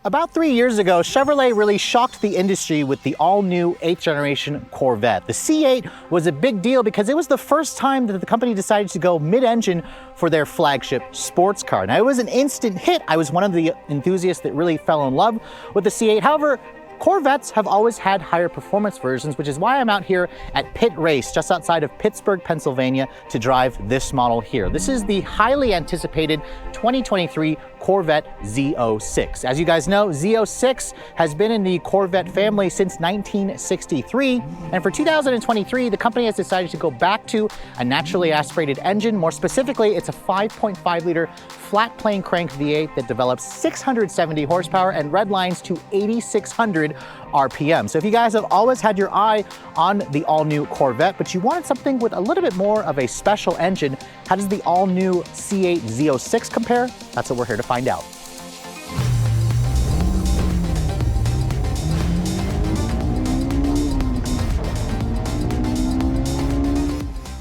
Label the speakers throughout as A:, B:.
A: About 3 years ago, Chevrolet really shocked the industry with the all-new 8th generation Corvette. The C8 was a big deal because it was the first time that the company decided to go mid-engine for their flagship sports car. Now, it was an instant hit. I was one of the enthusiasts that really fell in love with the C8. However, Corvettes have always had higher performance versions, which is why I'm out here at Pitt Race, just outside of Pittsburgh, Pennsylvania, to drive this model here. This is the highly anticipated 2023 Corvette Z06. As you guys know, Z06 has been in the Corvette family since 1963, and for 2023, the company has decided to go back to a naturally aspirated engine. More specifically, it's a 5.5 liter flat plane crank V8 that develops 670 horsepower and redlines to 8,600 RPM. So if you guys have always had your eye on the all-new Corvette, but you wanted something with a little bit more of a special engine, how does the all-new C8 Z06 compare? That's what we're here to find out.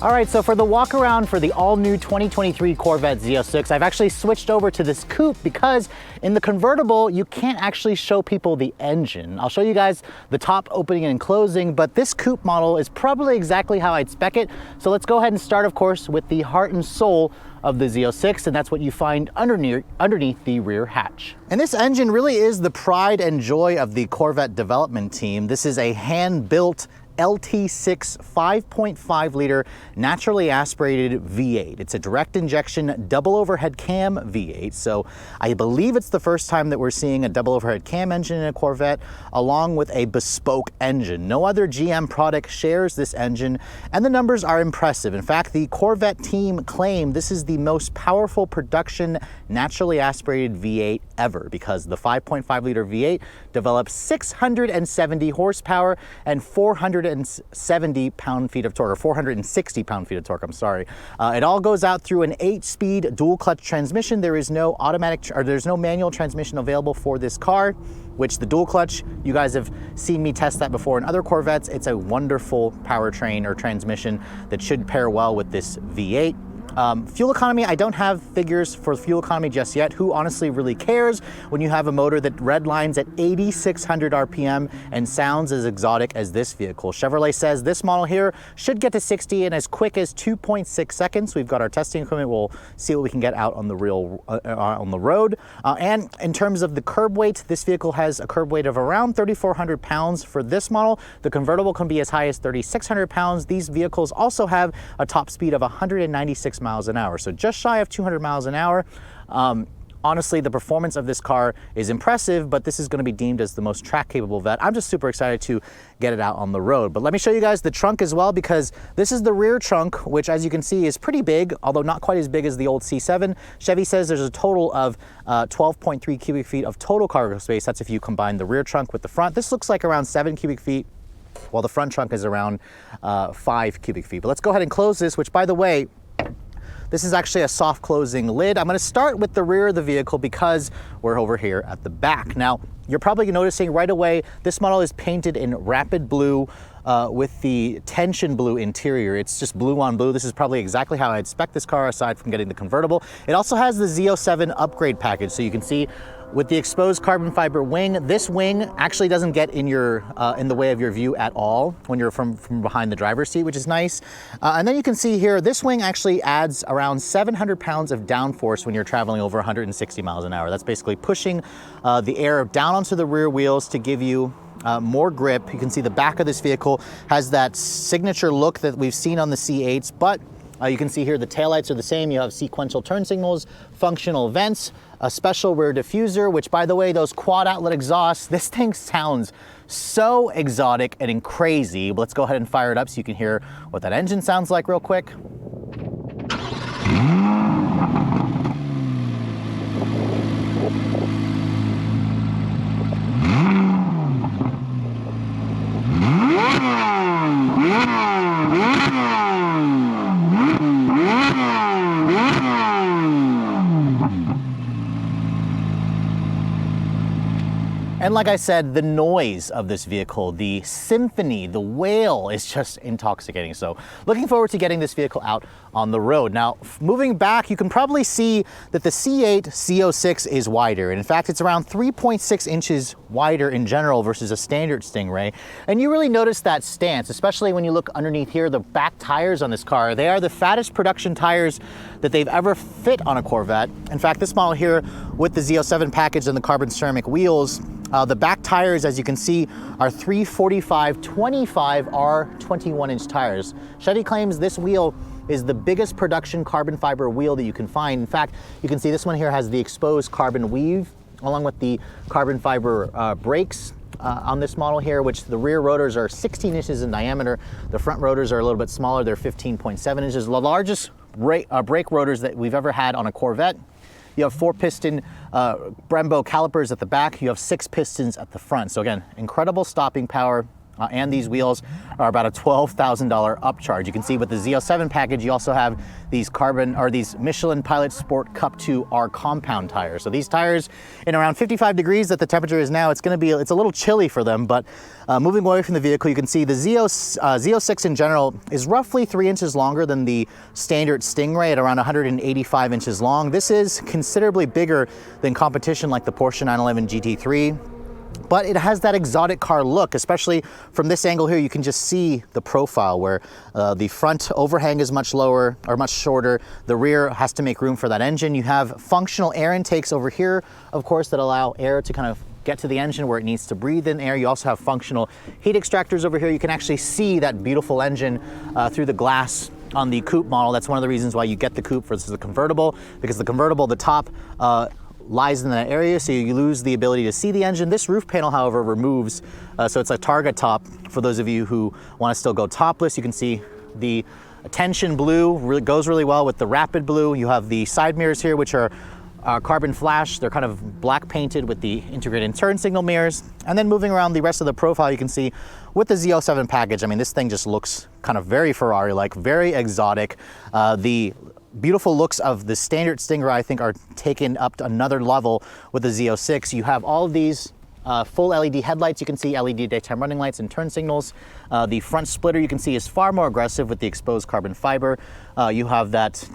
A: All right, so for the walk around for the all-new 2023 Corvette Z06, I've actually switched over to this coupe because in the convertible, you can't actually show people the engine. I'll show you guys the top opening and closing, but this coupe model is probably exactly how I'd spec it. So let's go ahead and start, of course, with the heart and soul of the Z06, and that's what you find underneath the rear hatch. And this engine really is the pride and joy of the Corvette development team. This is a hand-built LT6 5.5 liter naturally aspirated V8. It's a direct injection double overhead cam V8. So I believe it's the first time that we're seeing a double overhead cam engine in a Corvette along with a bespoke engine. No other GM product shares this engine, and the numbers are impressive. In fact, the Corvette team claimed this is the most powerful production naturally aspirated V8 ever because the 5.5 liter V8 develops 670 horsepower and 470 pound-feet of torque, or 460 pound-feet of torque, I'm sorry. It all goes out through an 8-speed dual-clutch transmission. There is no there's no manual transmission available for this car, which the dual-clutch, you guys have seen me test that before in other Corvettes. It's a wonderful powertrain or transmission that should pair well with this V8. Fuel economy, I don't have figures for fuel economy just yet. Who honestly really cares when you have a motor that redlines at 8,600 RPM and sounds as exotic as this vehicle? Chevrolet says this model here should get to 60 in as quick as 2.6 seconds. We've got our testing equipment. We'll see what we can get out on the on the road. And in terms of the curb weight, this vehicle has a curb weight of around 3,400 pounds for this model. The convertible can be as high as 3,600 pounds. These vehicles also have a top speed of 196 miles an hour, so just shy of 200 miles an hour. Honestly, the performance of this car is impressive, but this is going to be deemed as the most track-capable Vet. I'm just super excited to get it out on the road. But let me show you guys the trunk as well, because this is the rear trunk, which, as you can see, is pretty big, although not quite as big as the old C7. Chevy says there's a total of 12.3 cubic feet of total cargo space. That's if you combine the rear trunk with the front. This looks like around 7 cubic feet, while the front trunk is around 5 cubic feet. But let's go ahead and close this, which, by the way, this is actually a soft closing lid. I'm going to start with the rear of the vehicle because we're over here at the back. Now, you're probably noticing right away, this model is painted in rapid blue with the tension blue interior. It's just blue on blue. This is probably exactly how I'd spec this car aside from getting the convertible. It also has the Z07 upgrade package. So you can see with the exposed carbon fiber wing, this wing actually doesn't get in the way of your view at all when you're from behind the driver's seat, which is nice. And then you can see here, this wing actually adds around 700 pounds of downforce when you're traveling over 160 miles an hour. That's basically pushing the air down onto the rear wheels to give you more grip. You can see the back of this vehicle has that signature look that we've seen on the C8s, but you can see here the taillights are the same. You have sequential turn signals, functional vents, a special rear diffuser, which, by the way, those quad outlet exhausts, this thing sounds so exotic and crazy. Let's go ahead and fire it up so you can hear what that engine sounds like real quick. And like I said, the noise of this vehicle, the symphony, the wail is just intoxicating. So looking forward to getting this vehicle out on the road. Now, moving back, you can probably see that the C8 Z06 is wider. And in fact, it's around 3.6 inches wider in general versus a standard Stingray. And you really notice that stance, especially when you look underneath here, the back tires on this car. They are the fattest production tires that they've ever fit on a Corvette. In fact, this model here with the Z07 package and the carbon ceramic wheels, the back tires, as you can see, are 345/25 are 21-inch tires. Chevy claims this wheel is the biggest production carbon fiber wheel that you can find. In fact, you can see this one here has the exposed carbon weave along with the carbon fiber brakes on this model here, which the rear rotors are 16 inches in diameter. The front rotors are a little bit smaller. They're 15.7 inches. The largest brake rotors that we've ever had on a Corvette. You have 4-piston Brembo calipers at the back. You have 6 pistons at the front. So again, incredible stopping power. And these wheels are about a $12,000 upcharge. You can see with the Z07 package, you also have these these Michelin Pilot Sport Cup 2 R compound tires. So these tires, in around 55 degrees that the temperature is now, it's a little chilly for them. But moving away from the vehicle, you can see the Z06 in general is roughly 3 inches longer than the standard Stingray at around 185 inches long. This is considerably bigger than competition like the Porsche 911 GT3. But it has that exotic car look, especially from this angle here. You can just see the profile where the front overhang is much lower or much shorter. The rear has to make room for that engine. You have functional air intakes over here, of course, that allow air to kind of get to the engine where it needs to breathe in air. You also have functional heat extractors over here. You can actually see that beautiful engine through the glass on the coupe model. That's one of the reasons why you get the coupe versus the convertible, because the convertible, the top, lies in that area, so you lose the ability to see the engine. This roof panel, however, removes, so it's a Targa top for those of you who want to still go topless. You can see the tension blue goes really well with the rapid blue. You have the side mirrors here, which are carbon flash. They're kind of black painted with the integrated turn signal mirrors. And then moving around the rest of the profile, you can see with the Z07 package, I mean, this thing just looks kind of very Ferrari-like, very exotic. The beautiful looks of the standard Stingray, I think, are taken up to another level with the Z06. You have all of these full LED headlights. You can see LED daytime running lights and turn signals. The front splitter, you can see, is far more aggressive with the exposed carbon fiber. You have that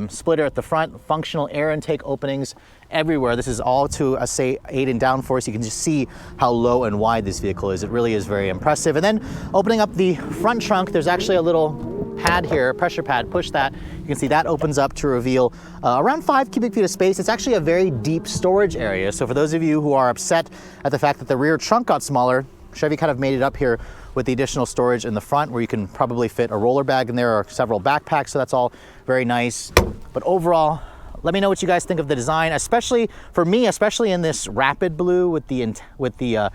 A: splitter at the front, functional air intake openings everywhere. This is all to a C8 in downforce. You can just see how low and wide this vehicle is. It really is very impressive. And then opening up the front trunk, there's actually a little pad here, a pressure pad. Push that. You can see that opens up to reveal around 5 cubic feet of space. It's actually a very deep storage area. So for those of you who are upset at the fact that the rear trunk got smaller, Chevy kind of made it up here with the additional storage in the front, where you can probably fit a roller bag in there or several backpacks. So that's all very nice. But overall, let me know what you guys think of the design, especially for me, especially in this rapid blue with the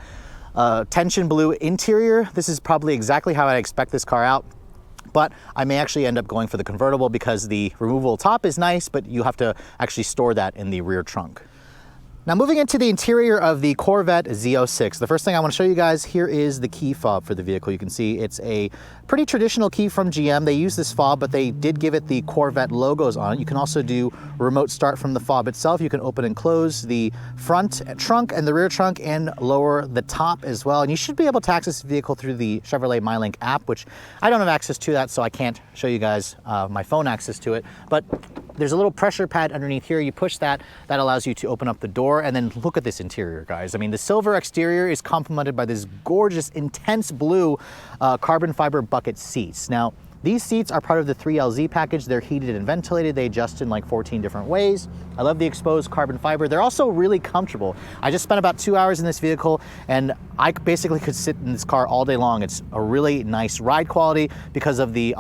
A: tension blue interior. This is probably exactly how I expect this car out. But I may actually end up going for the convertible because the removable top is nice, but you have to actually store that in the rear trunk. Now moving into the interior of the Corvette Z06, the first thing I want to show you guys here is the key fob for the vehicle. You can see it's a pretty traditional key from GM. They use this fob, but they did give it the Corvette logos on it. You can also do remote start from the fob itself. You can open and close the front trunk and the rear trunk and lower the top as well. And you should be able to access the vehicle through the Chevrolet MyLink app, which I don't have access to that, so I can't show you guys my phone access to it. But there's a little pressure pad underneath here. You push that, that allows you to open up the door. And then look at this interior, guys. I mean, the silver exterior is complemented by this gorgeous, intense blue carbon fiber bucket seats. Now, these seats are part of the 3LZ package. They're heated and ventilated. They adjust in like 14 different ways. I love the exposed carbon fiber. They're also really comfortable. I just spent about 2 hours in this vehicle and I basically could sit in this car all day long. It's a really nice ride quality because of the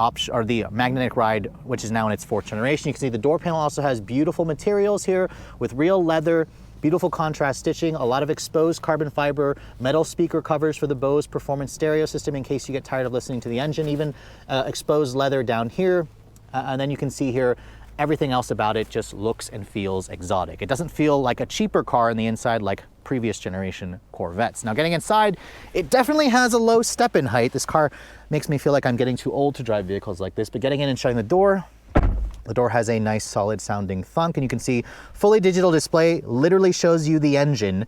A: magnetic ride, which is now in its 4th generation. You can see the door panel also has beautiful materials here with real leather, beautiful contrast stitching, a lot of exposed carbon fiber, metal speaker covers for the Bose performance stereo system in case you get tired of listening to the engine, even exposed leather down here. And then you can see here, everything else about it just looks and feels exotic. It doesn't feel like a cheaper car on the inside like previous generation Corvettes. Now getting inside, it definitely has a low step-in height. This car makes me feel like I'm getting too old to drive vehicles like this, but getting in and shutting the door has a nice solid sounding thunk, and you can see fully digital display literally shows you the engine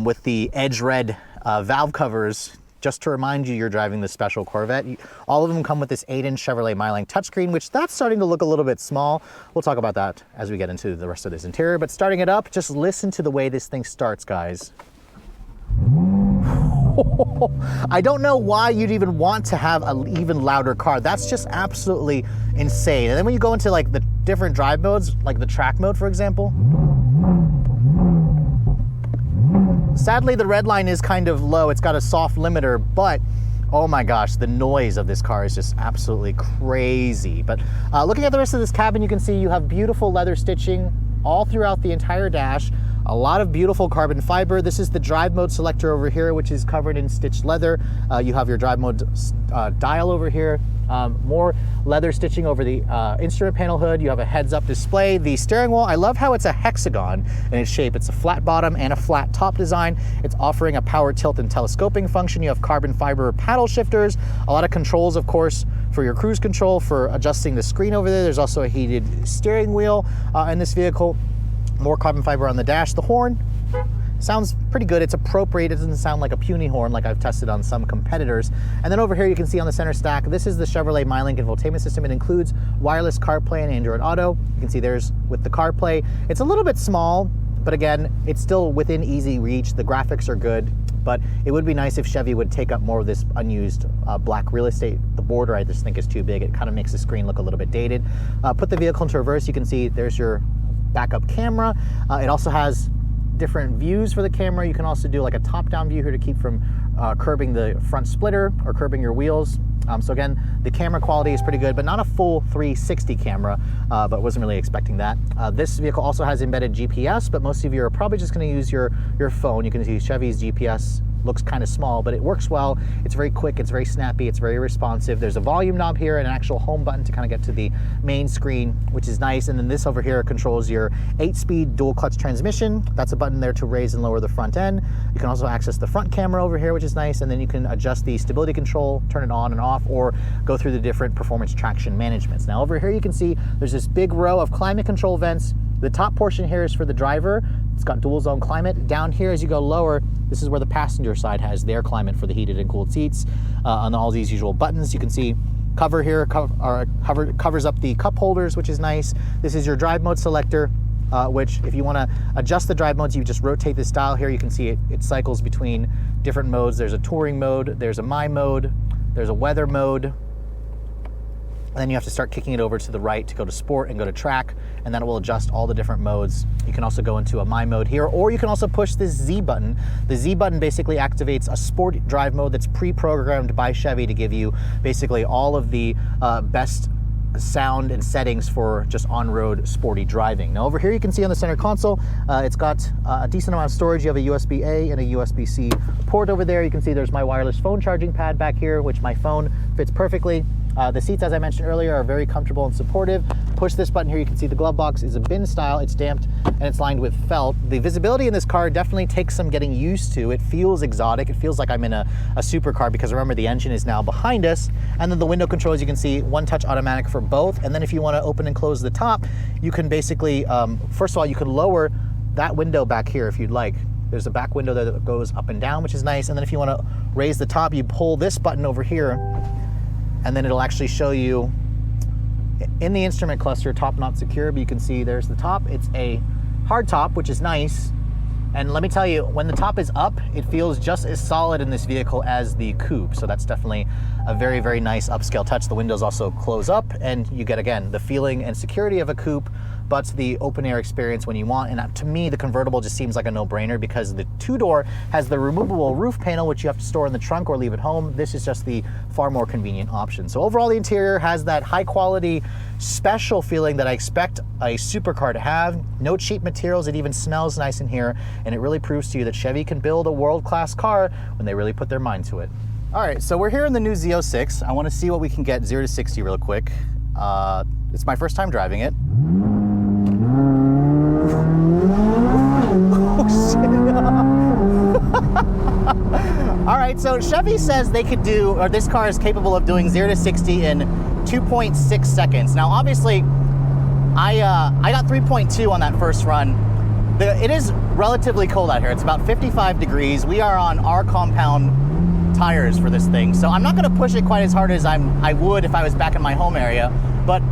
A: with the edge red valve covers, just to remind you you're driving the special Corvette. All of them come with this 8-inch Chevrolet MyLink touchscreen, which that's starting to look a little bit small. We'll talk about that as we get into the rest of this interior, but starting it up, just listen to the way this thing starts, guys. I don't know why you'd even want to have an even louder car. That's just absolutely insane. And then when you go into like the different drive modes, like the track mode, for example, sadly, the Redline is kind of low. It's got a soft limiter, but oh my gosh, the noise of this car is just absolutely crazy. But looking at the rest of this cabin, you can see you have beautiful leather stitching all throughout the entire dash. A lot of beautiful carbon fiber. This is the drive mode selector over here, which is covered in stitched leather. You have your drive mode dial over here. More leather stitching over the instrument panel hood. You have a heads-up display. The steering wheel, I love how it's a hexagon in its shape. It's a flat bottom and a flat top design. It's offering a power tilt and telescoping function. You have carbon fiber paddle shifters. A lot of controls, of course, for your cruise control, for adjusting the screen over there. There's also a heated steering wheel in this vehicle. More carbon fiber on the dash. The horn sounds pretty good. It's appropriate. It doesn't sound like a puny horn like I've tested on some competitors. And then over here you can see on the center stack, this is the Chevrolet MyLink infotainment system. It includes wireless CarPlay and Android Auto. You can see there's with the CarPlay. It's a little bit small, but again, it's still within easy reach. The graphics are good, but it would be nice if Chevy would take up more of this unused black real estate. The border I just think is too big. It kind of makes the screen look a little bit dated. Put the vehicle into reverse. You can see there's your backup camera. It also has different views for the camera. You can also do like a top-down view here to keep from curbing the front splitter or curbing your wheels. So again, the camera quality is pretty good, but not a full 360 camera, but wasn't really expecting that. This vehicle also has embedded GPS, but most of you are probably just going to use your phone. You can see Chevy's GPS looks kind of small, but it works well. It's very quick, it's very snappy, it's very responsive. There's a volume knob here and an actual home button to kind of get to the main screen, which is nice. And then this over here controls your 8-speed dual clutch transmission. That's a button there to raise and lower the front end. You can also access the front camera over here, which is nice. And then you can adjust the stability control, turn it on and off, or go through the different performance traction managements. Now over here you can see there's this big row of climate control vents. The top portion here is for the driver. It's got dual zone climate. Down here as you go lower, this is where the passenger side has their climate for the heated and cooled seats. On all these usual buttons, you can see cover here, covers up the cup holders, which is nice. This is your drive mode selector, which if you want to adjust the drive modes, you just rotate this dial here. You can see it cycles between different modes. There's a touring mode, there's a my mode, there's a weather mode. And then you have to start kicking it over to the right to go to sport and go to track, and then it will adjust all the different modes. You can also go into a my mode here, or you can also push this Z button. The Z button basically activates a sport drive mode that's pre-programmed by Chevy to give you basically all of the best sound and settings for just on-road sporty driving. Now over here you can see on the center console, it's got a decent amount of storage. You have a USB-A and a USB-C port over there. You can see there's my wireless phone charging pad back here, which my phone fits perfectly. The seats, as I mentioned earlier, are very comfortable and supportive. Push this button here, you can see the glove box is a bin style. It's damped and it's lined with felt. The visibility in this car definitely takes some getting used to. It feels exotic. It feels like I'm in a supercar because remember the engine is now behind us. And then the window controls, you can see one touch automatic for both. And then if you want to open and close the top, you can basically, first of all, you can lower that window back here if you'd like. There's a back window that goes up and down, which is nice. And then if you want to raise the top, you pull this button over here, and then it'll actually show you in the instrument cluster, top not secure, but you can see there's the top. It's a hard top, which is nice. And let me tell you, when the top is up, it feels just as solid in this vehicle as the coupe. So that's definitely a very, very nice upscale touch. The windows also close up and you get, again, the feeling and security of a coupe, but the open air experience when you want. And to me, the convertible just seems like a no-brainer because the two-door has the removable roof panel, which you have to store in the trunk or leave at home. This is just the far more convenient option. So overall, the interior has that high quality, special feeling that I expect a supercar to have. No cheap materials. It even smells nice in here. And it really proves to you that Chevy can build a world-class car when they really put their mind to it. All right, so we're here in the new Z06. I want to see what we can get 0 to 60 real quick. It's my first time driving it. All right, so Chevy says they could do, or this car is capable of doing 0 to 60 in 2.6 seconds. Now, obviously, I got 3.2 on that first run, It is relatively cold out here. It's about 55 degrees. We are on our compound tires for this thing, so I'm not going to push it quite as hard as I would if I was back in my home area, but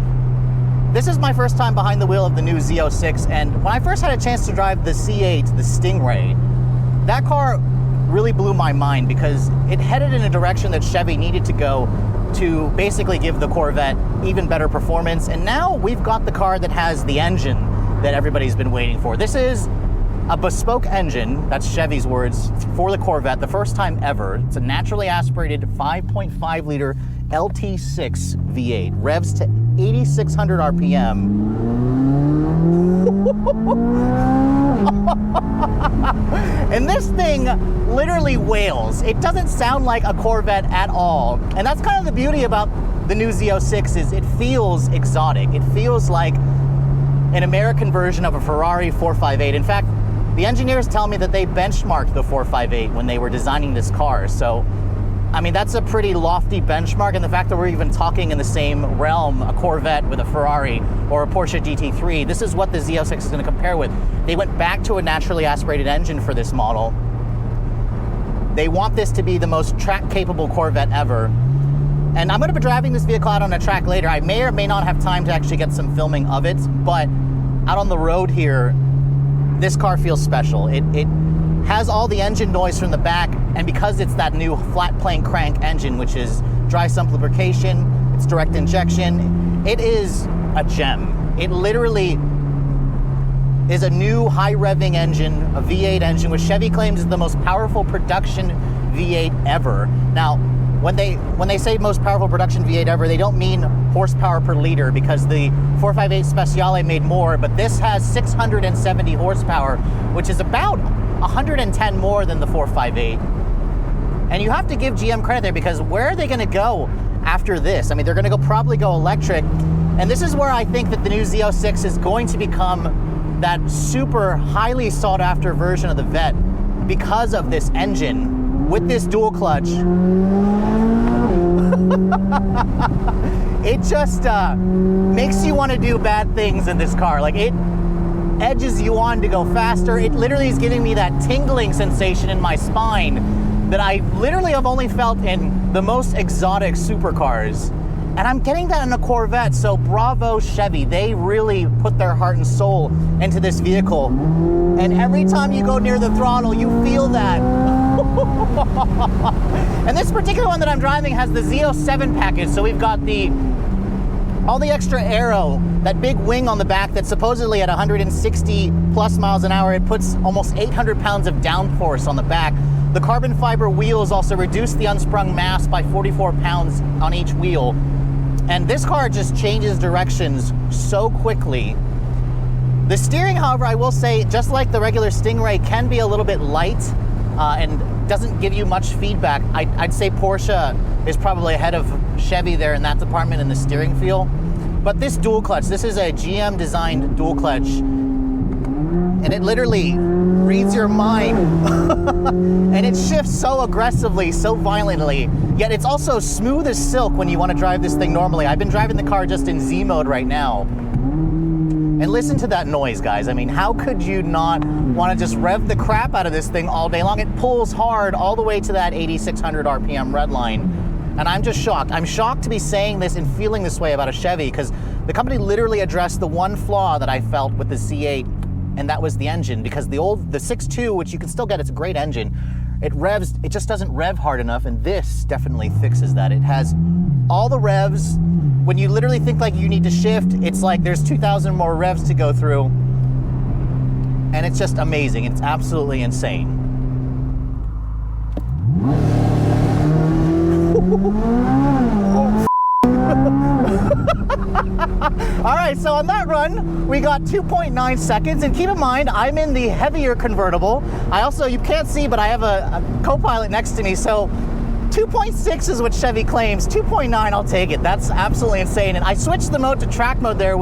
A: this is my first time behind the wheel of the new Z06, and when I first had a chance to drive the C8, the Stingray, that car really blew my mind because it headed in a direction that Chevy needed to go to basically give the Corvette even better performance, and now we've got the car that has the engine that everybody's been waiting for. This is a bespoke engine, that's Chevy's words, for the Corvette, the first time ever. It's a naturally aspirated 5.5 liter LT6 V8, revs to 8,600 RPM. And this thing literally wails. It doesn't sound like a Corvette at all. And that's kind of the beauty about the new Z06 is it feels exotic. It feels like an American version of a Ferrari 458. In fact, the engineers tell me that they benchmarked the 458 when they were designing this car. So, I mean, that's a pretty lofty benchmark, and the fact that we're even talking in the same realm, a Corvette with a Ferrari or a Porsche GT3, this is what the Z06 is going to compare with. They went back to a naturally aspirated engine for this model. They want this to be the most track-capable Corvette ever. And I'm going to be driving this vehicle out on a track later. I may or may not have time to actually get some filming of it, but out on the road here, this car feels special. It has all the engine noise from the back, and because it's that new flat plane crank engine, which is dry sump lubrication, it's direct injection, it is a gem. It literally is a new high revving engine, a V8 engine, which Chevy claims is the most powerful production V8 ever. Now, when they say most powerful production V8 ever, they don't mean horsepower per liter, because the 458 Speciale made more, but this has 670 horsepower, which is about 110 more than the 458. And you have to give GM credit there, because where are they going to go after this? I mean, they're going to probably go electric, and this is where I think that the new Z06 is going to become that super highly sought after version of the Vette because of this engine with this dual clutch. It just makes you want to do bad things in this car. Like, it edges you on to go faster. It literally is giving me that tingling sensation in my spine that I literally have only felt in the most exotic supercars. And I'm getting that in a Corvette, so bravo Chevy. They really put their heart and soul into this vehicle. And every time you go near the throttle, you feel that. And this particular one that I'm driving has the Z07 package, so we've got all the extra aero, that big wing on the back that's supposedly at 160 plus miles an hour. It puts almost 800 pounds of downforce on the back. The carbon fiber wheels also reduce the unsprung mass by 44 pounds on each wheel. And this car just changes directions so quickly. The steering, however, I will say, just like the regular Stingray, can be a little bit light and doesn't give you much feedback. I'd say Porsche is probably ahead of Chevy there in that department in the steering feel. But this dual clutch, this is a GM designed dual clutch, and it literally reads your mind. And it shifts so aggressively, so violently, yet it's also smooth as silk when you want to drive this thing normally. I've been driving the car just in Z mode right now. And listen to that noise, guys. I mean, how could you not want to just rev the crap out of this thing all day long? It pulls hard all the way to that 8,600 RPM Redline. And I'm just shocked. I'm shocked to be saying this and feeling this way about a Chevy, because the company literally addressed the one flaw that I felt with the C8, and that was the engine. Because the 6.2, which you can still get, it's a great engine, it revs, it just doesn't rev hard enough, and this definitely fixes that. It has all the revs. When you literally think like you need to shift, it's like there's 2,000 more revs to go through, and it's just amazing. It's absolutely insane. All right, so on that run, we got 2.9 seconds, and keep in mind, I'm in the heavier convertible. I also, you can't see, but I have a co-pilot next to me, so 2.6 is what Chevy claims. 2.9, I'll take it. That's absolutely insane. And I switched the mode to track mode there.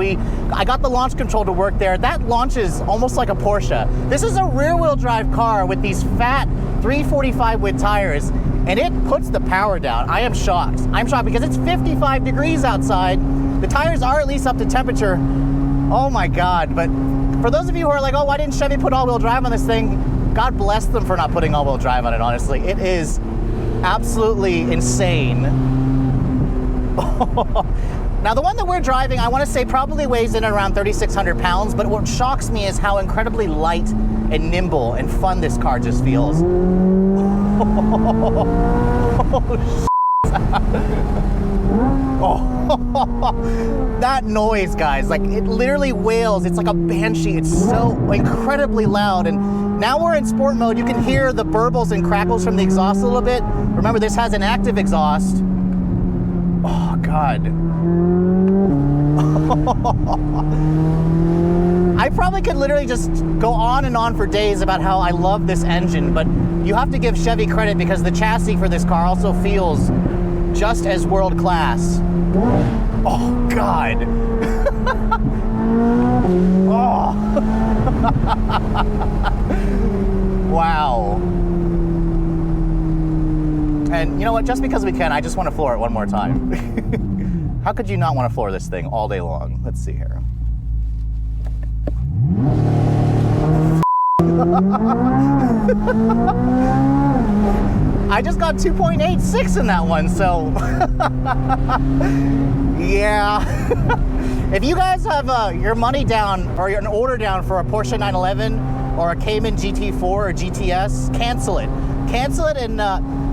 A: I got the launch control to work there. That launches almost like a Porsche. This is a rear-wheel drive car with these fat 345 width tires, and it puts the power down. I am shocked. I'm shocked because it's 55 degrees outside. The tires are at least up to temperature. Oh my God, but For those of you who are like, oh, why didn't Chevy put all-wheel drive on this thing? God bless them for not putting all-wheel drive on it, honestly. It is absolutely insane. Now, the one that we're driving, I want to say probably weighs in around 3,600 pounds, but what shocks me is how incredibly light and nimble and fun this car just feels. Oh, that noise, guys, like it literally wails. It's like a banshee. It's so incredibly loud. And now we're in sport mode. You can hear the burbles and crackles from the exhaust a little bit. Remember, this has an active exhaust. Oh, God. I probably could literally just go on and on for days about how I love this engine, but you have to give Chevy credit because the chassis for this car also feels just as world class. Oh, God. Oh. Wow. And you know what? Just because we can, I just want to floor it one more time. How could you not want to floor this thing all day long? Let's see here. I just got 2.86 in that one, so yeah. If you guys have your money down or an order down for a Porsche 911 or a Cayman GT4 or GTS, cancel it. Cancel it and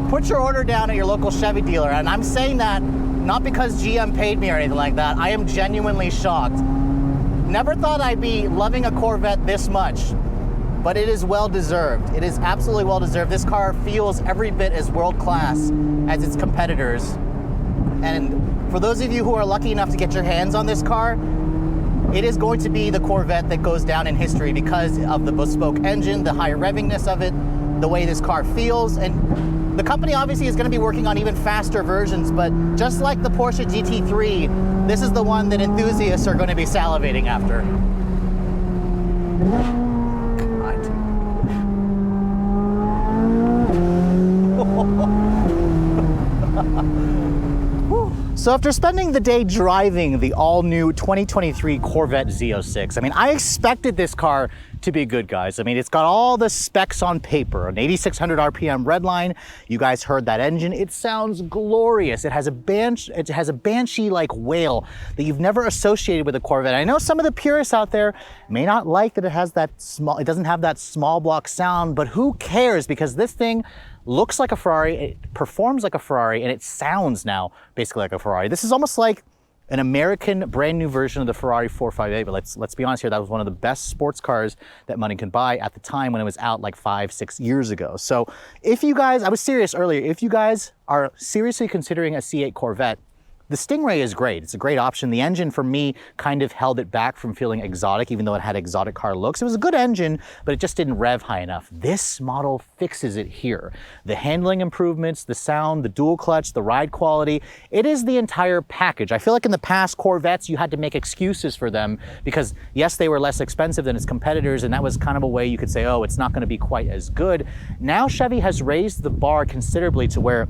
A: put your order down at your local Chevy dealer. And I'm saying that not because GM paid me or anything like that. I am genuinely shocked. Never thought I'd be loving a Corvette this much, but it is well deserved. It is absolutely well deserved. This car feels every bit as world class as its competitors. And for those of you who are lucky enough to get your hands on this car, it is going to be the Corvette that goes down in history because of the bespoke engine, the high revingness of it, the way this car feels. And the company obviously is going to be working on even faster versions, but just like the Porsche GT3, this is the one that enthusiasts are going to be salivating after. So after spending the day driving the all-new 2023 Corvette Z06, I mean, I expected this car to be good, guys. I mean, it's got all the specs on paper, an 8,600 RPM Redline. You guys heard that engine. It sounds glorious. It has a banshee-like wail that you've never associated with a Corvette. I know some of the purists out there may not like that it doesn't have that small block sound, but who cares? Because this thing looks like a Ferrari, it performs like a Ferrari, and it sounds now basically like a Ferrari. This is almost like an American brand new version of the Ferrari 458, but let's be honest here, that was one of the best sports cars that money could buy at the time when it was out like 5-6 years ago. So if you guys, I was serious earlier, if you guys are seriously considering a C8 Corvette, the Stingray is great. It's a great option. The engine for me kind of held it back from feeling exotic, even though it had exotic car looks. It was a good engine, but it just didn't rev high enough. This model fixes it here. The handling improvements, the sound, the dual clutch, the ride quality, it is the entire package. I feel like in the past Corvettes, you had to make excuses for them because yes, they were less expensive than its competitors, and that was kind of a way you could say, oh, it's not going to be quite as good. Now Chevy has raised the bar considerably to where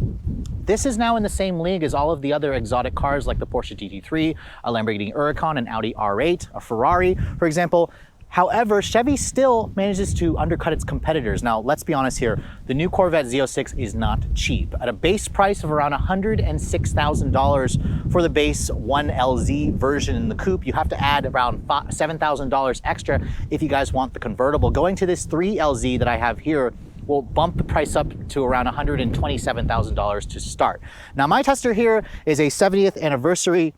A: this is now in the same league as all of the other exotic cars like the Porsche GT3, a Lamborghini Huracan, an Audi R8, a Ferrari, for example. However, Chevy still manages to undercut its competitors. Now, let's be honest here, the new Corvette Z06 is not cheap. At a base price of around $106,000 for the base 1LZ version in the coupe, you have to add around $7,000 extra if you guys want the convertible. Going to this 3LZ that I have here will bump the price up to around $127,000 to start. Now, my tester here is a 70th anniversary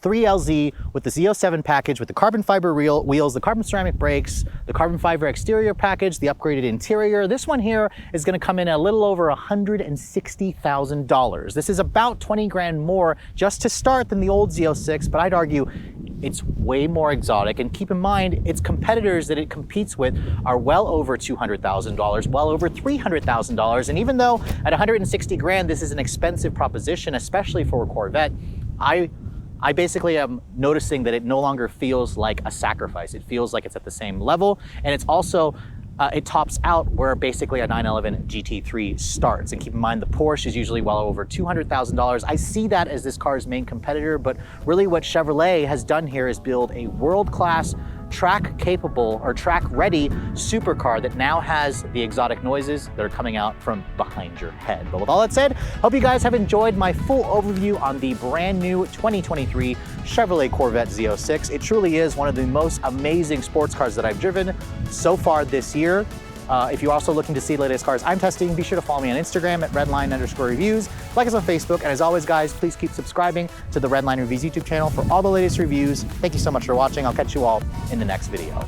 A: 3LZ with the Z07 package with the carbon fiber wheels, the carbon ceramic brakes, the carbon fiber exterior package, the upgraded interior. This one here is going to come in a little over $160,000. This is about 20 grand more just to start than the old Z06, but I'd argue it's way more exotic. And keep in mind, its competitors that it competes with are well over $200,000, well over $300,000. And even though at 160 grand, this is an expensive proposition, especially for a Corvette, I basically am noticing that it no longer feels like a sacrifice. It feels like it's at the same level. And it's also, it tops out where basically a 911 GT3 starts. And keep in mind, the Porsche is usually well over $200,000. I see that as this car's main competitor, but really what Chevrolet has done here is build a world-class track capable or track ready supercar that now has the exotic noises that are coming out from behind your head. But with all that said, hope you guys have enjoyed my full overview on the brand new 2023 Chevrolet Corvette Z06. It truly is one of the most amazing sports cars that I've driven so far this year. If you're also looking to see the latest cars I'm testing, be sure to follow me on Instagram at Redline_reviews. Like us on Facebook, and as always, guys, please keep subscribing to the Redline Reviews YouTube channel for all the latest reviews. Thank you so much for watching. I'll catch you all in the next video.